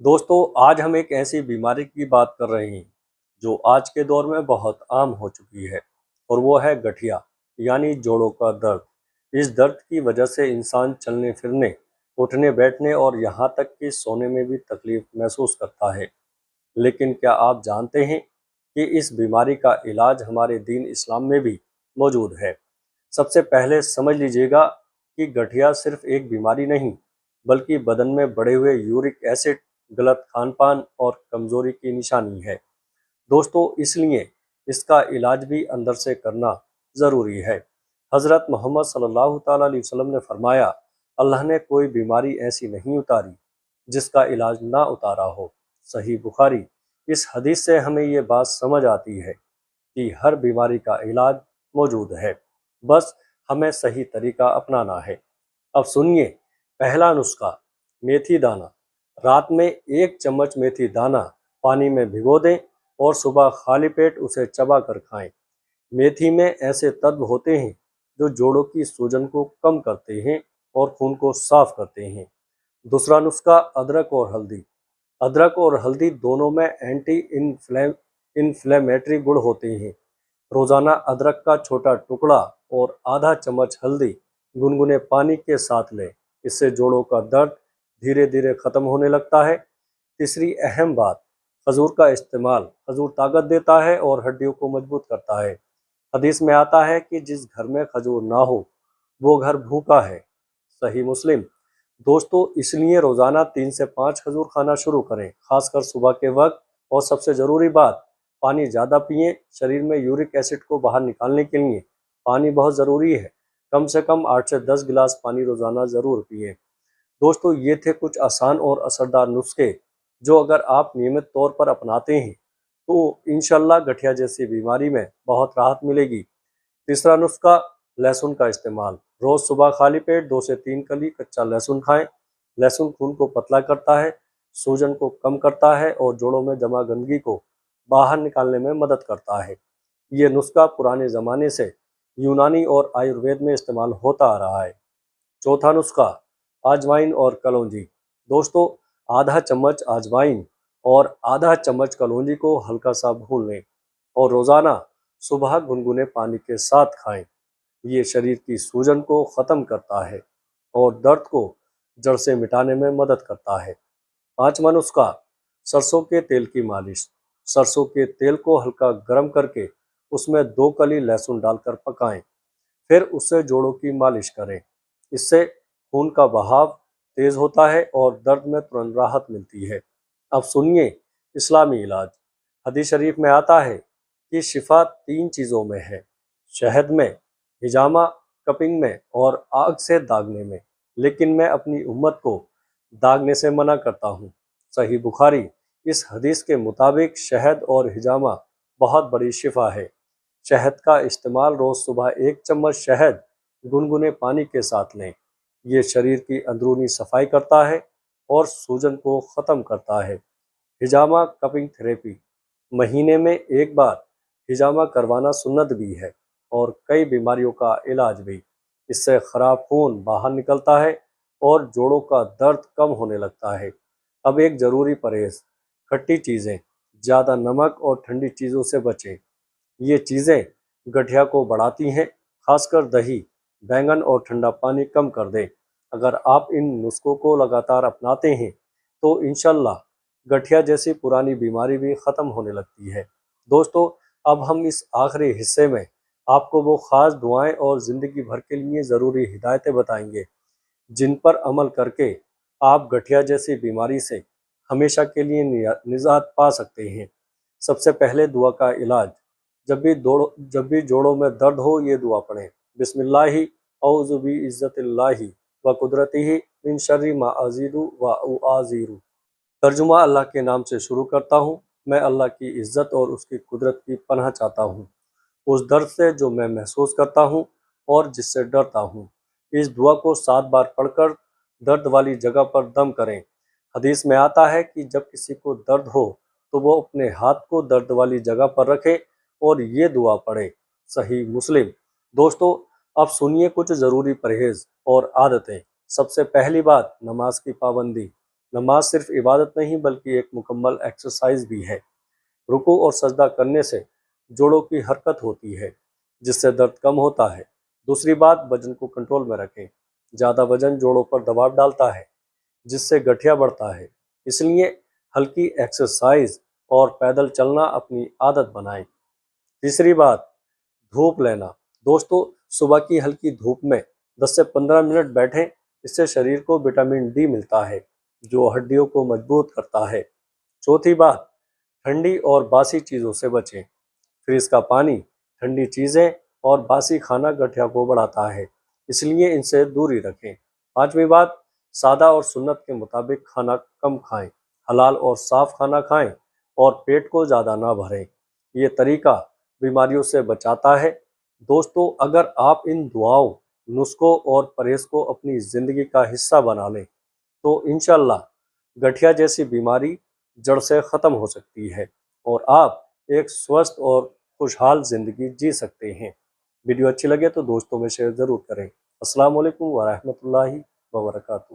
दोस्तों, आज हम एक ऐसी बीमारी की बात कर रहे हैं जो आज के दौर में बहुत आम हो चुकी है और वो है गठिया यानी जोड़ों का दर्द। इस दर्द की वजह से इंसान चलने फिरने, उठने बैठने और यहाँ तक कि सोने में भी तकलीफ महसूस करता है। लेकिन क्या आप जानते हैं कि इस बीमारी का इलाज हमारे दीन इस्लाम में भी मौजूद है। सबसे पहले समझ लीजिएगा कि गठिया सिर्फ एक बीमारी नहीं, बल्कि बदन में बढ़े हुए यूरिक एसिड, गलत खान-पान और कमजोरी की निशानी है। दोस्तों, इसलिए इसका इलाज भी अंदर से करना ज़रूरी है। हज़रत मोहम्मद सल्लल्लाहु ताला अलैहि वसल्लम ने फरमाया, अल्लाह ने कोई बीमारी ऐसी नहीं उतारी जिसका इलाज ना उतारा हो। सही बुखारी। इस हदीस से हमें ये बात समझ आती है कि हर बीमारी का इलाज मौजूद है, बस हमें सही तरीका अपनाना है। अब सुनिए, पहला नुस्खा, मेथी दाना। रात में 1 चम्मच मेथी दाना पानी में भिगो दें और सुबह खाली पेट उसे चबा कर खाएं। मेथी में ऐसे तत्व होते हैं जो जोड़ों की सूजन को कम करते हैं और खून को साफ करते हैं। दूसरा नुस्खा, अदरक और हल्दी। अदरक और हल्दी दोनों में एंटी इन्फ्लेमेटरी गुण होते हैं। रोजाना अदरक का छोटा टुकड़ा और आधा चम्मच हल्दी गुनगुने पानी के साथ लें। इससे जोड़ों का दर्द धीरे धीरे खत्म होने लगता है। तीसरी अहम बात, खजूर का इस्तेमाल। खजूर ताकत देता है और हड्डियों को मजबूत करता है। हदीस में आता है कि जिस घर में खजूर ना हो वो घर भूखा है। सही मुस्लिम। दोस्तों, इसलिए रोजाना 3 से 5 खजूर खाना शुरू करें, खासकर सुबह के वक्त। और सबसे ज़रूरी बात, पानी ज़्यादा पिएं। शरीर में यूरिक एसिड को बाहर निकालने के लिए पानी बहुत ज़रूरी है। कम से कम 8 से 10 गिलास पानी रोज़ाना ज़रूर पिएं। दोस्तों, ये थे कुछ आसान और असरदार नुस्खे जो अगर आप नियमित तौर पर अपनाते हैं तो इंशाल्लाह गठिया जैसी बीमारी में बहुत राहत मिलेगी। तीसरा नुस्खा, लहसुन का इस्तेमाल। रोज़ सुबह खाली पेट 2 से 3 कली कच्चा लहसुन खाएं। लहसुन खून को पतला करता है, सूजन को कम करता है और जोड़ों में जमा गंदगी को बाहर निकालने में मदद करता है। ये नुस्खा पुराने ज़माने से यूनानी और आयुर्वेद में इस्तेमाल होता आ रहा है। चौथा नुस्खा, अजवाइन और कलौंजी। दोस्तों, आधा चम्मच अजवाइन और आधा चम्मच कलौंजी को हल्का सा भून लें और रोज़ाना सुबह गुनगुने पानी के साथ खाएं। ये शरीर की सूजन को ख़त्म करता है और दर्द को जड़ से मिटाने में मदद करता है। पांचवा नुस्खा, सरसों के तेल की मालिश। सरसों के तेल को हल्का गर्म करके उसमें 2 कली लहसुन डालकर पकाएं, फिर उससे जोड़ों की मालिश करें। इससे खून का बहाव तेज होता है और दर्द में तुरंत राहत मिलती है। अब सुनिए, इस्लामी इलाज। हदीस शरीफ में आता है कि शिफा 3 चीज़ों में है, शहद में, हिजामा कपिंग में और आग से दागने में। लेकिन मैं अपनी उम्मत को दागने से मना करता हूँ। सही बुखारी। इस हदीस के मुताबिक शहद और हिजामा बहुत बड़ी शिफा है। शहद का इस्तेमाल रोज़ सुबह 1 चम्मच शहद गुनगुने पानी के साथ लें। ये शरीर की अंदरूनी सफाई करता है और सूजन को ख़त्म करता है। हिजामा कपिंग थेरेपी। महीने में एक बार हिजामा करवाना सुन्नत भी है और कई बीमारियों का इलाज भी। इससे खराब खून बाहर निकलता है और जोड़ों का दर्द कम होने लगता है। अब एक ज़रूरी परहेज़, खट्टी चीज़ें, ज़्यादा नमक और ठंडी चीज़ों से बचें। ये चीज़ें गठिया को बढ़ाती हैं, खासकर दही, बैंगन और ठंडा पानी कम कर दें। अगर आप इन नुस्खों को लगातार अपनाते हैं तो इंशाल्लाह गठिया जैसी पुरानी बीमारी भी ख़त्म होने लगती है। दोस्तों, अब हम इस आखिरी हिस्से में आपको वो ख़ास दुआएं और ज़िंदगी भर के लिए ज़रूरी हिदायतें बताएंगे जिन पर अमल करके आप गठिया जैसी बीमारी से हमेशा के लिए निजात पा सकते हैं। सबसे पहले दुआ का इलाज। जब भी जोड़ों में दर्द हो, ये दुआ पढ़ें, बिस्मिल्लाहि औज़ु बि इज़्ज़तिल्लाहि व कुदरतिही मिन शर्रि मा अज़ीदु व उआज़िरु। तर्जुमा, अल्लाह के नाम से शुरू करता हूँ, मैं अल्लाह की इज़्ज़त और उसकी कुदरत की पनाह चाहता हूँ उस दर्द से जो मैं महसूस करता हूँ और जिससे डरता हूँ। इस दुआ को 7 बार पढ़कर दर्द वाली जगह पर दम करें। हदीस में आता है कि जब किसी को दर्द हो तो वो अपने हाथ को दर्द वाली जगह पर रखे और ये दुआ पढ़े। सही मुस्लिम। दोस्तों, अब सुनिए कुछ ज़रूरी परहेज़ और आदतें। सबसे पहली बात, नमाज की पाबंदी। نماز صرف عبادت نہیں بلکہ ایک مکمل ایکسرسائز بھی ہے۔ رکوع اور سجدہ کرنے سے جوڑوں کی حرکت ہوتی ہے جس سے درد کم ہوتا ہے۔ دوسری بات، وزن کو کنٹرول میں رکھیں۔ زیادہ وزن جوڑوں پر دباؤ ڈالتا ہے جس سے گٹھیا بڑھتا ہے، اس لیے ہلکی ایکسرسائز اور پیدل چلنا اپنی عادت بنائیں۔ تیسری بات، دھوپ لینا۔ دوستو، صبح کی ہلکی دھوپ میں 10 سے 15 منٹ بیٹھیں، اس سے شریر کو وٹامن ڈی ملتا ہے جو ہڈیوں کو مضبوط کرتا ہے۔ چوتھی بات، ٹھنڈی اور باسی چیزوں سے بچیں۔ فریز کا پانی، ٹھنڈی چیزیں اور باسی کھانا گٹھیا کو بڑھاتا ہے، اس لیے ان سے دوری رکھیں۔ پانچویں بات، سادہ اور سنت کے مطابق کھانا کم کھائیں۔ حلال اور صاف کھانا کھائیں اور پیٹ کو زیادہ نہ بھریں۔ یہ طریقہ بیماریوں سے بچاتا ہے۔ دوستو، اگر آپ ان دعاؤں، نسخوں اور پرہیز کو اپنی زندگی کا حصہ بنا لیں تو انشاءاللہ گٹھیا جیسی بیماری جڑ سے ختم ہو سکتی ہے اور آپ ایک سوستھ اور خوشحال زندگی جی سکتے ہیں۔ ویڈیو اچھی لگے تو دوستوں میں شیئر ضرور کریں۔ السلام علیکم ورحمۃ اللہ وبرکاتہ۔